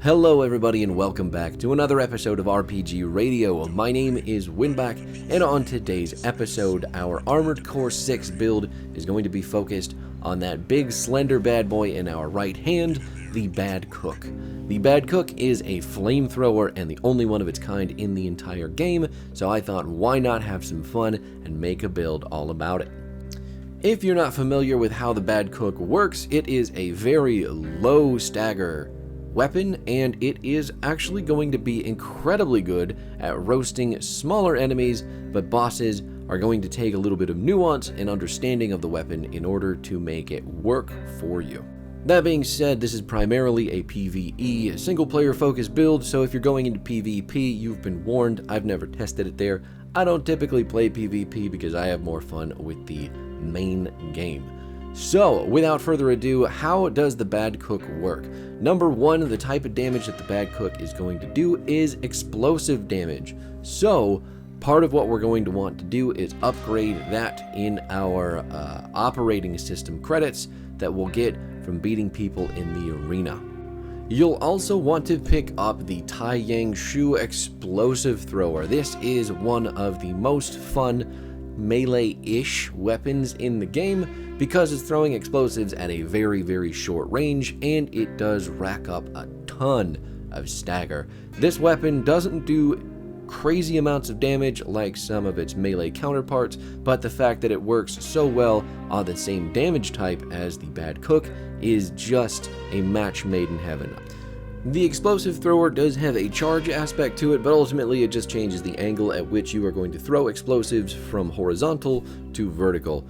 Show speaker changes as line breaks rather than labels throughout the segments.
Hello everybody and welcome back to another episode of RPG Radio. My name is Winback, and on today's episode, our Armored Core 6 build is going to be focused on that big slender bad boy in our right hand, the Bad Cook. The Bad Cook is a flamethrower and the only one of its kind in the entire game, so I thought why not have some fun and make a build all about it. If you're not familiar with how the Bad Cook works, it is a very low stagger weapon, and it is actually going to be incredibly good at roasting smaller enemies, but bosses are going to take a little bit of nuance and understanding of the weapon in order to make it work for you. That being said, this is primarily a PvE single-player focused build, so if you're going into PvP, you've been warned. I've never tested it there. I don't typically play PvP because I have more fun with the main game. So, without further ado, how does the Bad Cook work? Number one, the type of damage that the Bad Cook is going to do is explosive damage. So, part of what we're going to want to do is upgrade that in our operating system credits that we'll get from beating people in the arena. You'll also want to pick up the Tai Yang Shu Explosive Thrower. This is one of the most fun melee-ish weapons in the game because it's throwing explosives at a very short range, and it does rack up a ton of stagger. This weapon doesn't do crazy amounts of damage like some of its melee counterparts, but the fact that it works so well on the same damage type as the Bad Cook is just a match made in heaven. The explosive thrower does have a charge aspect to it, but ultimately it just changes the angle at which you are going to throw explosives from horizontal to vertical.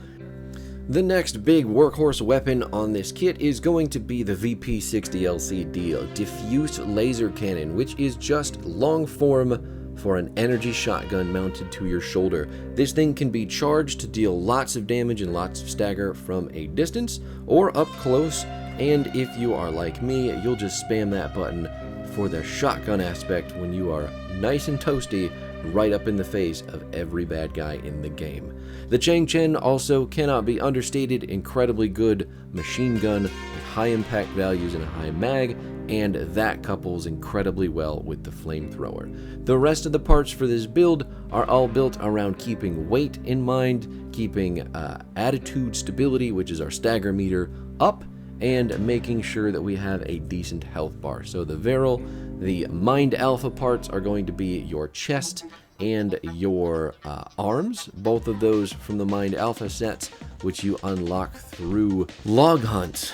The next big workhorse weapon on this kit is going to be the VP60 LCD, Diffuse Laser Cannon, which is just long form for an energy shotgun mounted to your shoulder. This thing can be charged to deal lots of damage and lots of stagger from a distance or up close, and if you are like me, you'll just spam that button for the shotgun aspect when you are nice and toasty right up in the face of every bad guy in the game. The Chang Chen also cannot be understated, incredibly good machine gun with high impact values and a high mag, and that couples incredibly well with the flamethrower. The rest of the parts for this build are all built around keeping weight in mind, keeping attitude stability, which is our stagger meter, up, and making sure that we have a decent health bar. So the Mind Alpha parts are going to be your chest and your arms, both of those from the Mind Alpha sets, which you unlock through log hunts.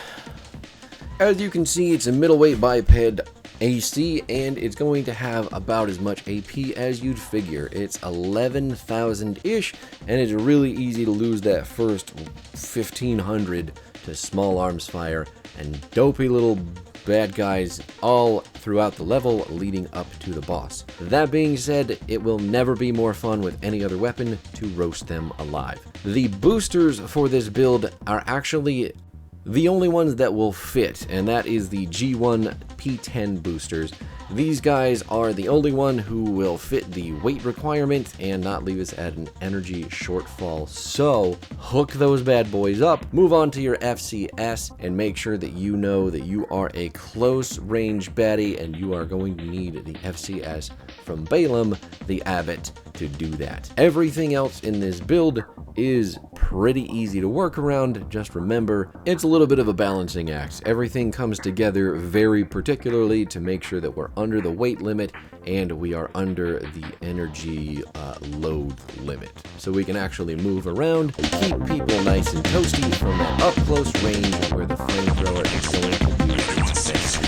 As you can see, it's a middleweight biped AC, and it's going to have about as much AP as you'd figure. It's 11,000-ish, and it's really easy to lose that first 1,500 to small arms fire and dopey little bad guys all throughout the level leading up to the boss. That being said, it will never be more fun with any other weapon to roast them alive. The boosters for this build are actually the only ones that will fit, and that is the G1 P10 boosters. These guys are the only one who will fit the weight requirement and not leave us at an energy shortfall. So hook those bad boys up, move on to your FCS, and make sure that you know that you are a close range baddie and you are going to need the FCS from Balaam the Abbot to do that. Everything else in this build is pretty easy to work around. Just remember, it's a little bit of a balancing act. Everything comes together very particularly to make sure that we're under the weight limit and we are under the energy load limit, so we can actually move around and keep people nice and toasty from that up close range where the flamethrower is going to do its best.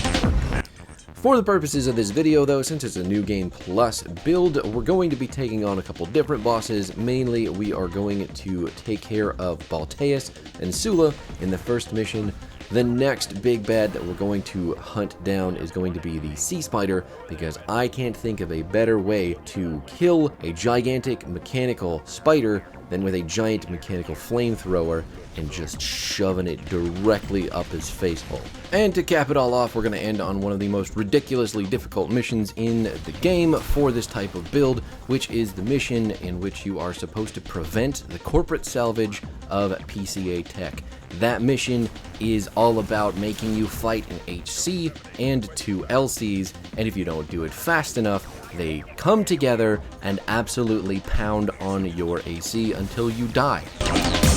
For the purposes of this video though, since it's a New Game Plus build, we're going to be taking on a couple different bosses. Mainly, we are going to take care of Balteus and Sula in the first mission. The next big bad that we're going to hunt down is going to be the Sea Spider, because I can't think of a better way to kill a gigantic mechanical spider than with a giant mechanical flamethrower and just shoving it directly up his face hole. And to cap it all off, we're going to end on one of the most ridiculously difficult missions in the game for this type of build, which is the mission in which you are supposed to prevent the corporate salvage of PCA tech. That mission is all about making you fight an HC and 2 LCs, and if you don't do it fast enough, they come together and absolutely pound on your AC until you die.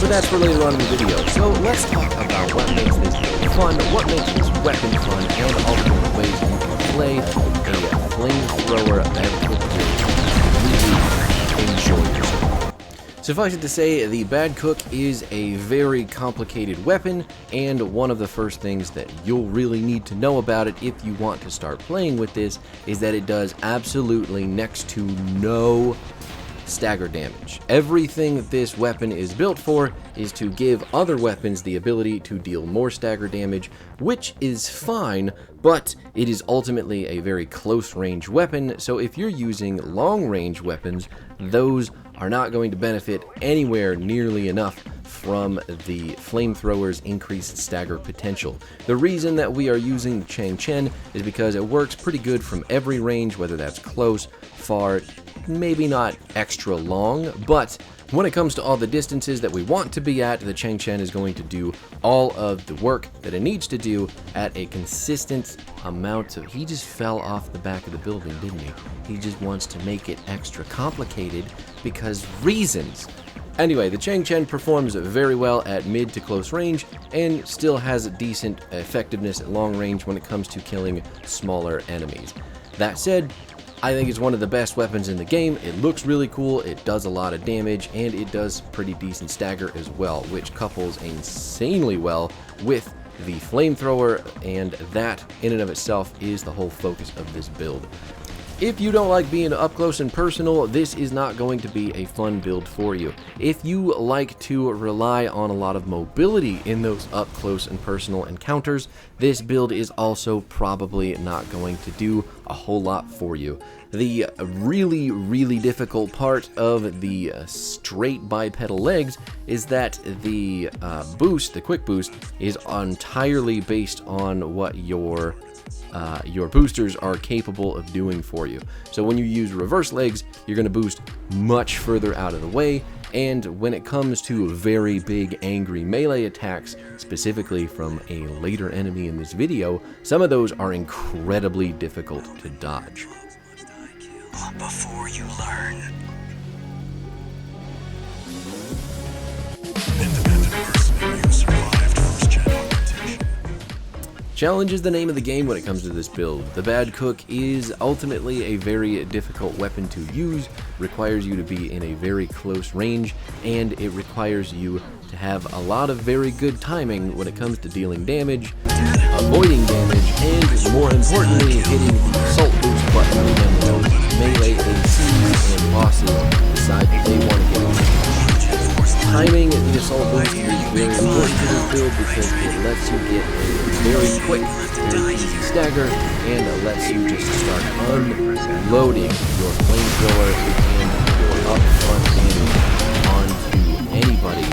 But that's for later on in the video, so let's talk about what makes this fun, what makes this weapon fun, and alternate ways you can play a flamethrower that will really enjoy yourself. Suffice it to say, the Bad Cook is a very complicated weapon, and one of the first things that you'll really need to know about it if you want to start playing with this is that it does absolutely next to no stagger damage. Everything this weapon is built for is to give other weapons the ability to deal more stagger damage, which is fine, but it is ultimately a very close range weapon, so if you're using long range weapons, those are not going to benefit anywhere nearly enough from the flamethrower's increased stagger potential. The reason that we are using Chang Chen is because it works pretty good from every range, whether that's close, far, maybe not extra long, but when it comes to all the distances that we want to be at, the Chang Chen is going to do all of the work that it needs to do at a consistent amount of... He just fell off the back of the building, didn't he? He just wants to make it extra complicated because reasons. Anyway, the Chang Chen performs very well at mid to close range and still has decent effectiveness at long range when it comes to killing smaller enemies. That said, I think it's one of the best weapons in the game. It looks really cool, it does a lot of damage, and it does pretty decent stagger as well, which couples insanely well with the flamethrower, and that in and of itself is the whole focus of this build. If you don't like being up close and personal, this is not going to be a fun build for you. If you like to rely on a lot of mobility in those up close and personal encounters, this build is also probably not going to do a whole lot for you. The really difficult part of the straight bipedal legs is that the boost, the quick boost, is entirely based on what your boosters are capable of doing for you. So when you use reverse legs, you're going to boost much further out of the way, and when it comes to very big angry melee attacks, specifically from a later enemy in this video, some of those are incredibly difficult to dodge. Before you learn. Independent person, you survived first-gen augmentation. Challenge is the name of the game when it comes to this build. The Bad Cook is ultimately a very difficult weapon to use, requires you to be in a very close range, and it requires you to have a lot of very good timing when it comes to dealing damage, avoiding damage, and more importantly, hitting the assault boost button when those melee ACs and bosses decide that they want to get on. Timing the assault boost is very important to this build because it lets you get a very quick, very easy stagger, and it lets you just start unloading your flamethrower and your upfront damage onto anybody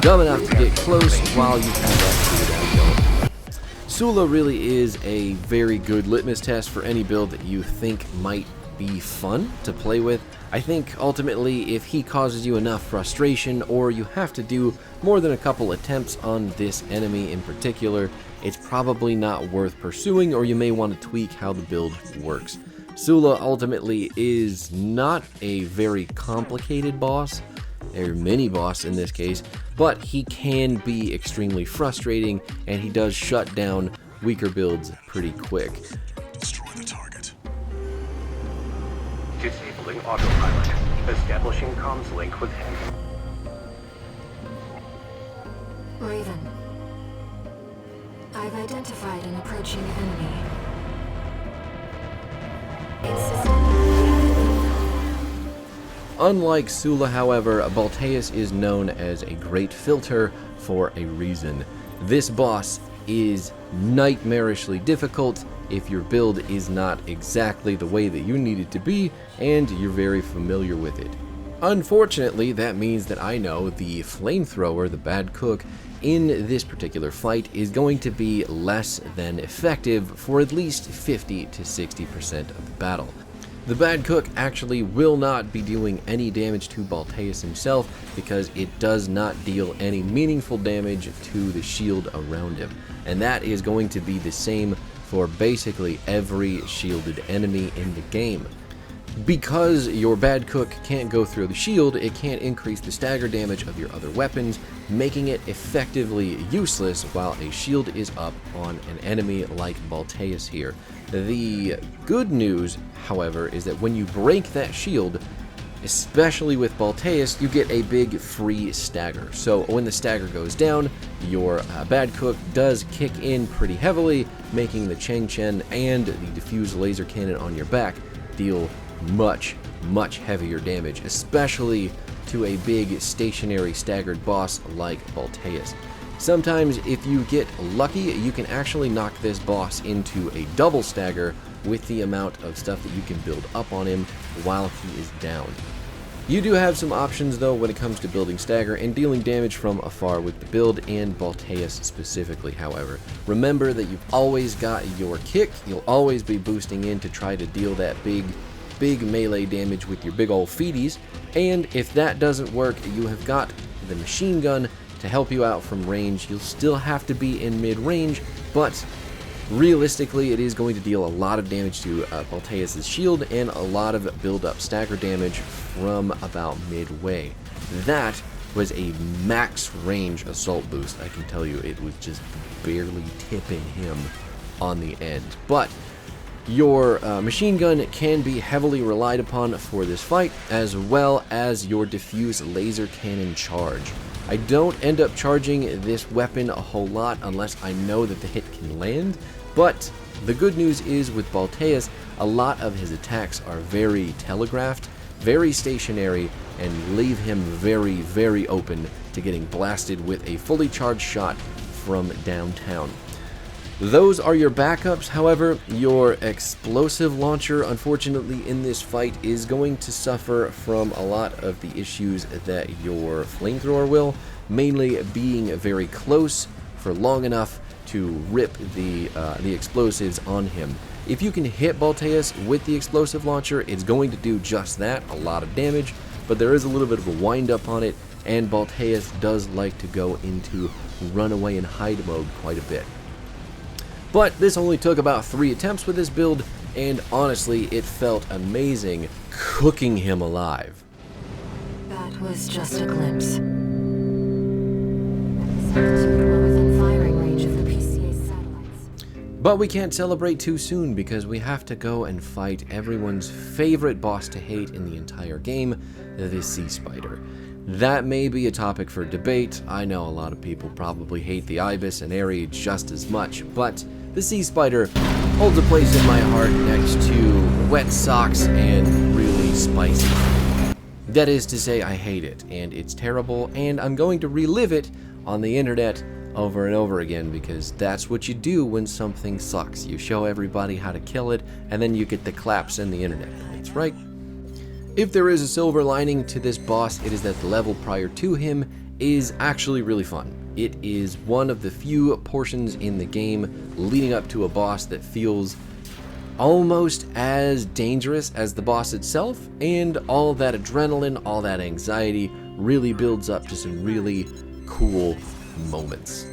dumb enough to get close while you have that cooldown going. Sula really is a very good litmus test for any build that you think might be fun to play with. I think ultimately if he causes you enough frustration, or you have to do more than a couple attempts on this enemy in particular, it's probably not worth pursuing, or you may want to tweak how the build works. Sula ultimately is not a very complicated boss, a mini boss in this case, but he can be extremely frustrating, and he does shut down weaker builds pretty quick.
Destroy the target.
Disabling autopilot. Establishing comms link with him.
Raven. I've identified an approaching enemy.
Unlike Sula, however, Balteus is known as a great filter for a reason. This boss is nightmarishly difficult if your build is not exactly the way that you need it to be and you're very familiar with it. Unfortunately, that means that I know the Flamethrower, the bad cook, in this particular fight is going to be less than effective for at least 50 to 60% of the battle. The bad cook actually will not be doing any damage to Balteus himself because it does not deal any meaningful damage to the shield around him. And that is going to be the same for basically every shielded enemy in the game. Because your bad cook can't go through the shield, it can't increase the stagger damage of your other weapons, making it effectively useless while a shield is up on an enemy like Balteus here. The good news, however, is that when you break that shield, especially with Balteus, you get a big free stagger. So when the stagger goes down, your bad cook does kick in pretty heavily, making the Chang Chen and the diffused laser cannon on your back deal much heavier damage, especially to a big stationary staggered boss like Balteus. Sometimes if you get lucky, you can actually knock this boss into a double stagger with the amount of stuff that you can build up on him while he is down. You do have some options though when it comes to building stagger and dealing damage from afar with the build and Balteus specifically, however. Remember that you've always got your kick, you'll always be boosting in to try to deal that big melee damage with your big old feeties, and if that doesn't work, you have got the machine gun to help you out from range. You'll still have to be in mid-range, but realistically it is going to deal a lot of damage to Balteus' shield and a lot of build-up stagger damage from about midway. That was a max range assault boost, I can tell you. It was just barely tipping him on the end, but your machine gun can be heavily relied upon for this fight, as well as your diffuse laser cannon charge. I don't end up charging this weapon a whole lot unless I know that the hit can land, but the good news is with Balteus, a lot of his attacks are very telegraphed, very stationary, and leave him very open to getting blasted with a fully charged shot from downtown. Those are your backups. However, your explosive launcher, unfortunately, in this fight is going to suffer from a lot of the issues that your Flamethrower will, mainly being very close for long enough to rip the explosives on him. If you can hit Balteus with the explosive launcher, it's going to do just that, a lot of damage, but there is a little bit of a wind up on it, and Balteus does like to go into runaway and hide mode quite a bit. But this only took about 3 attempts with this build, and honestly, it felt amazing cooking him alive.
That was just a glimpse. Within firing range of the PCA's satellites.
But we can't celebrate too soon because we have to go and fight everyone's favorite boss to hate in the entire game, the Sea Spider. That may be a topic for debate. I know a lot of people probably hate the Ibis and Aerie just as much, but the Sea Spider holds a place in my heart next to wet socks and really spicy. That is to say, I hate it, and it's terrible, and I'm going to relive it on the internet over and over again, because that's what you do when something sucks. You show everybody how to kill it, and then you get the claps and the internet points, right? If there is a silver lining to this boss, it is that the level prior to him is actually really fun. It is one of the few portions in the game leading up to a boss that feels almost as dangerous as the boss itself, and all that adrenaline, all that anxiety really builds up to some really cool moments.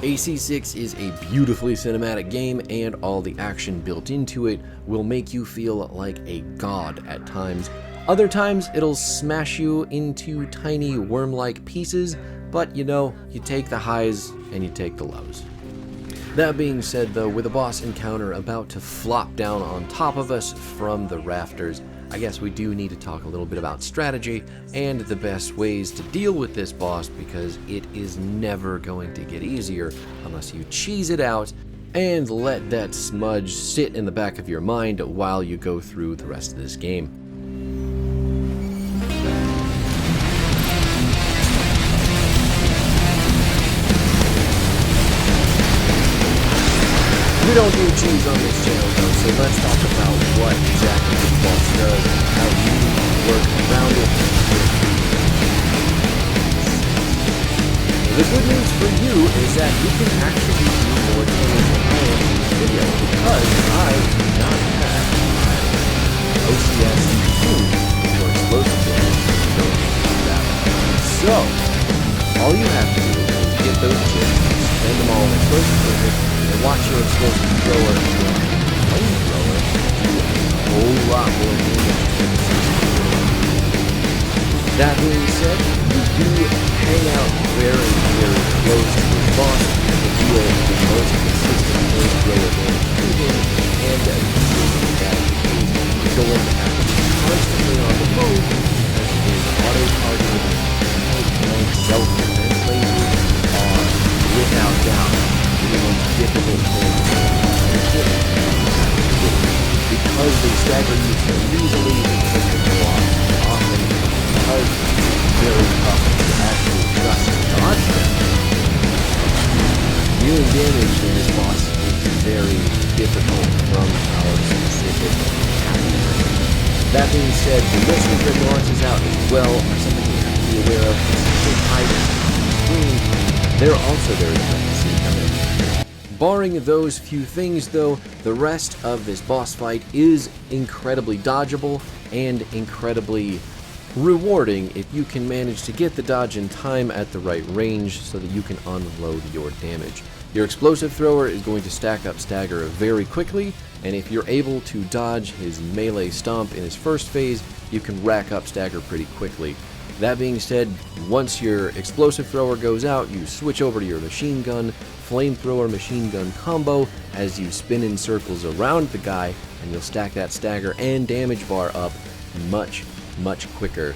AC6 is a beautifully cinematic game, and all the action built into it will make you feel like a god at times. Other times, it'll smash you into tiny worm-like pieces, but you know, you take the highs and you take the lows. That being said though, with a boss encounter about to flop down on top of us from the rafters, I guess we do need to talk a little bit about strategy and the best ways to deal with this boss, because it is never going to get easier unless you cheese it out and let that smudge sit in the back of your mind while you go through the rest of this game. We don't do cheese on this channel though, so let's talk about what exactly this boss does and how you work around it. The good news for you is that you can actually do more damage than I am in this video because I do not have my OCS tuned for explosive damage. Don't do that. So, all you have to do is get those chips, spend them all in explosive damage, and watch your explosive thrower and your flamethrower do a whole lot more damage. That being said, you do hang out very, very close to the boss to deal the most consistent flamethrower damage to him, and usually that is going to have to be constantly on the move as his auto-targeting point-blank self-defense lasers are, without doubt, the most difficult thing to do. Because they stagger you so easily, because they go off often, because it's very tough to actually just dodge them. Dealing damage in this boss is very difficult from our specific category. That being said, the missile that launches out as well are something you have to be aware of. They hide between. They're also very tough to see coming. Barring those few things though, the rest of this boss fight is incredibly dodgeable and incredibly rewarding if you can manage to get the dodge in time at the right range so that you can unload your damage. Your explosive thrower is going to stack up stagger very quickly, and if you're able to dodge his melee stomp in his first phase, you can rack up stagger pretty quickly. That being said, once your explosive thrower goes out, you switch over to your machine gun, flamethrower machine gun combo as you spin in circles around the guy, and you'll stack that stagger and damage bar up much quicker.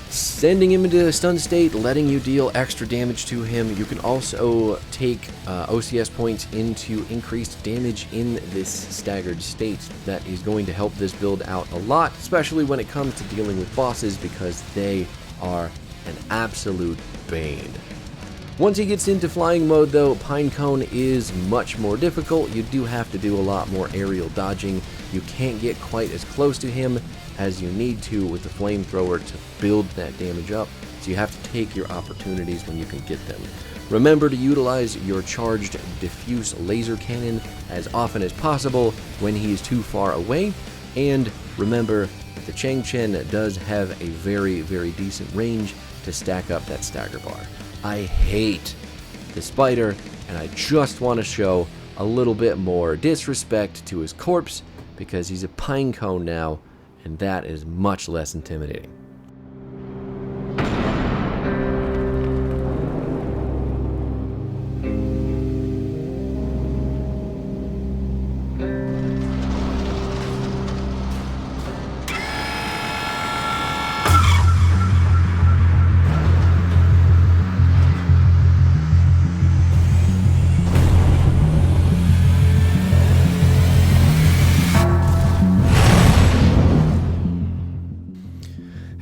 Sending him into a stun state, letting you deal extra damage to him. You can also take OCS points into increased damage in this staggered state. That is going to help this build out a lot, especially when it comes to dealing with bosses, because they are an absolute bane. Once he gets into flying mode though, Pinecone is much more difficult. You do have to do a lot more aerial dodging. You can't get quite as close to him as you need to with the flamethrower to build that damage up, so you have to take your opportunities when you can get them. Remember to utilize your charged diffuse laser cannon as often as possible when he is too far away, and remember that the Chang Chen does have a very, very decent range to stack up that stagger bar. I hate the spider, and I just want to show a little bit more disrespect to his corpse because he's a Pinecone now, and that is much less intimidating.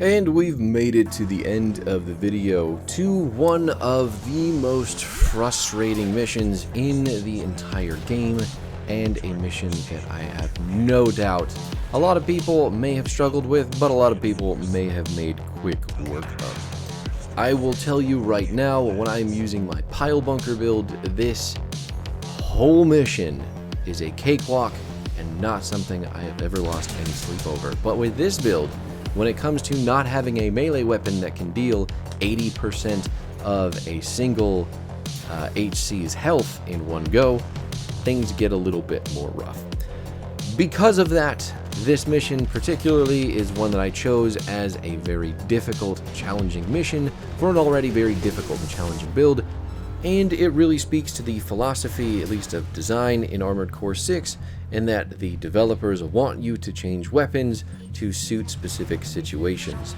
And we've made it to the end of the video, to one of the most frustrating missions in the entire game, and a mission that I have no doubt a lot of people may have struggled with, but a lot of people may have made quick work of. I will tell you right now, when I'm using my pile bunker build, this whole mission is a cakewalk and not something I have ever lost any sleep over. But with this build, when it comes to not having a melee weapon that can deal 80% of a single HC's health in one go, things get a little bit more rough. Because of that, this mission particularly is one that I chose as a very difficult, challenging mission for an already very difficult and challenging build, and it really speaks to the philosophy, at least of design in Armored Core 6, in that the developers want you to change weapons to suit specific situations.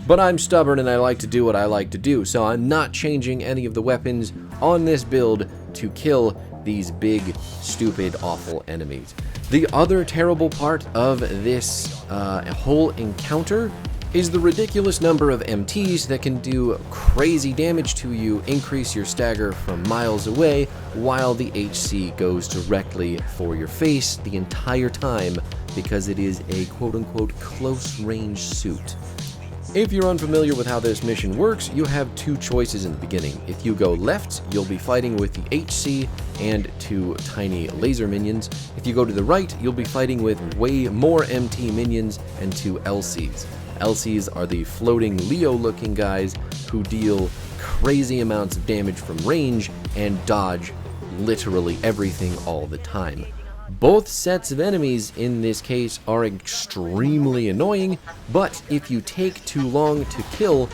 But I'm stubborn and I like to do what I like to do, so I'm not changing any of the weapons on this build to kill these big, stupid, awful enemies. The other terrible part of this whole encounter is the ridiculous number of MTs that can do crazy damage to you, increase your stagger from miles away, while the HC goes directly for your face the entire time because it is a quote-unquote close-range suit. If you're unfamiliar with how this mission works, you have two choices in the beginning. If you go left, you'll be fighting with the HC and 2 tiny laser minions. If you go to the right, you'll be fighting with way more MT minions and 2 LCs. LCs are the floating Leo-looking guys who deal crazy amounts of damage from range and dodge literally everything all the time. Both sets of enemies in this case are extremely annoying, but if you take too long to kill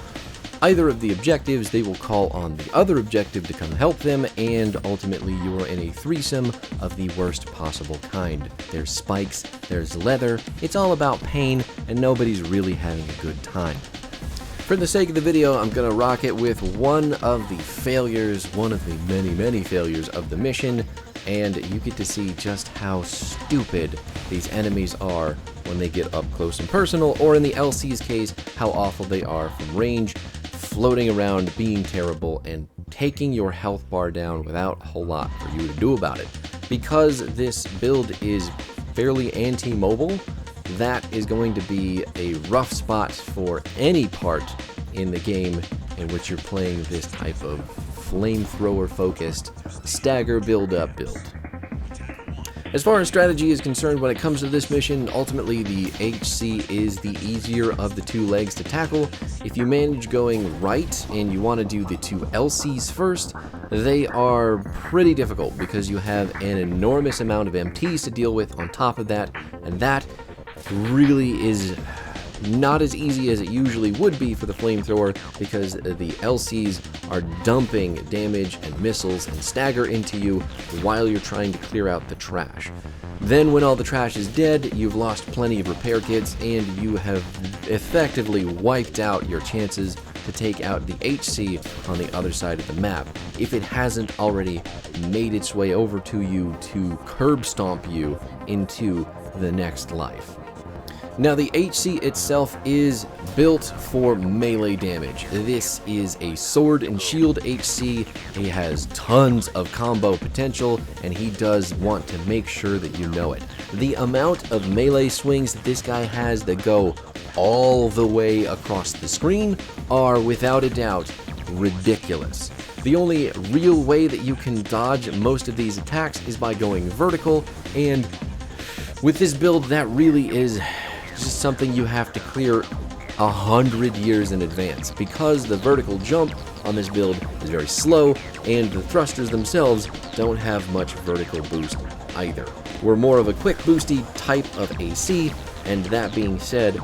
either of the objectives, they will call on the other objective to come help them, and ultimately you are in a threesome of the worst possible kind. There's spikes, there's leather, it's all about pain, and nobody's really having a good time. For the sake of the video, I'm going to rock it with one of the failures, one of the many failures of the mission, and you get to see just how stupid these enemies are when they get up close and personal, or in the LC's case, how awful they are from range, floating around, being terrible, and taking your health bar down without a whole lot for you to do about it. Because this build is fairly anti-mobile, that is going to be a rough spot for any part in the game in which you're playing this type of flamethrower focused stagger build. As far as strategy is concerned, when it comes to this mission, ultimately the HC is the easier of the 2 legs to tackle. If you manage going right and you want to do the 2 LCs first, they are pretty difficult because you have an enormous amount of MTs to deal with on top of that, and that really is not as easy as it usually would be for the flamethrower because the LCs are dumping damage and missiles and stagger into you while you're trying to clear out the trash. Then when all the trash is dead, you've lost plenty of repair kits and you have effectively wiped out your chances to take out the HC on the other side of the map, if it hasn't already made its way over to you to curb stomp you into the next life. Now, the HC itself is built for melee damage. This is a sword and shield HC. He has tons of combo potential, and he does want to make sure that you know it. The amount of melee swings that this guy has that go all the way across the screen are, without a doubt, ridiculous. The only real way that you can dodge most of these attacks is by going vertical, and with this build, that really is just something you have to clear 100 years in advance, because the vertical jump on this build is very slow and the thrusters themselves don't have much vertical boost either. We're more of a quick boosty type of AC, and that being said,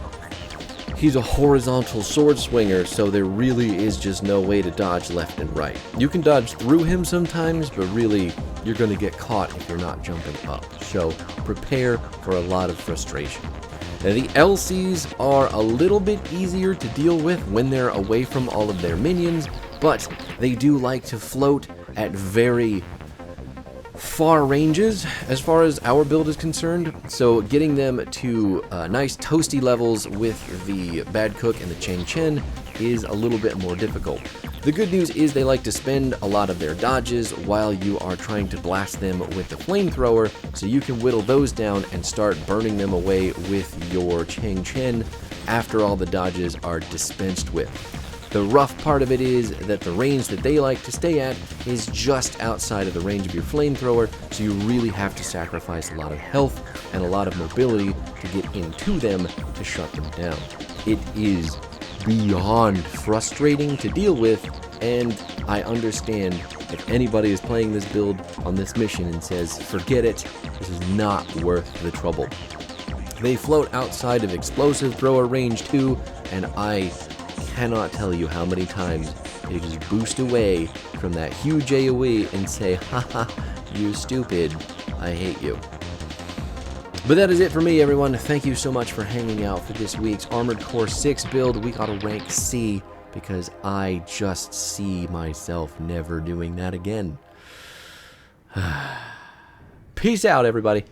he's a horizontal sword swinger, so there really is just no way to dodge left and right. You can dodge through him sometimes, but really you're going to get caught if you're not jumping up, so prepare for a lot of frustration. Now, the LCs are a little bit easier to deal with when they're away from all of their minions, but they do like to float at very far ranges as far as our build is concerned, so getting them to nice toasty levels with the Bad Cook and the Chang Chen is a little bit more difficult. The good news is they like to spend a lot of their dodges while you are trying to blast them with the flamethrower, so you can whittle those down and start burning them away with your Chang Chen after all the dodges are dispensed with. The rough part of it is that the range that they like to stay at is just outside of the range of your flamethrower, so you really have to sacrifice a lot of health and a lot of mobility to get into them to shut them down. It is beyond frustrating to deal with, and I understand if anybody is playing this build on this mission and says, forget it, this is not worth the trouble. They float outside of explosive thrower range too, and I cannot tell you how many times they just boost away from that huge AoE and say, haha, you're stupid, I hate you. But that is it for me, everyone. Thank you so much for hanging out for this week's Armored Core 6 build. We got a rank C because I just see myself never doing that again. Peace out, everybody.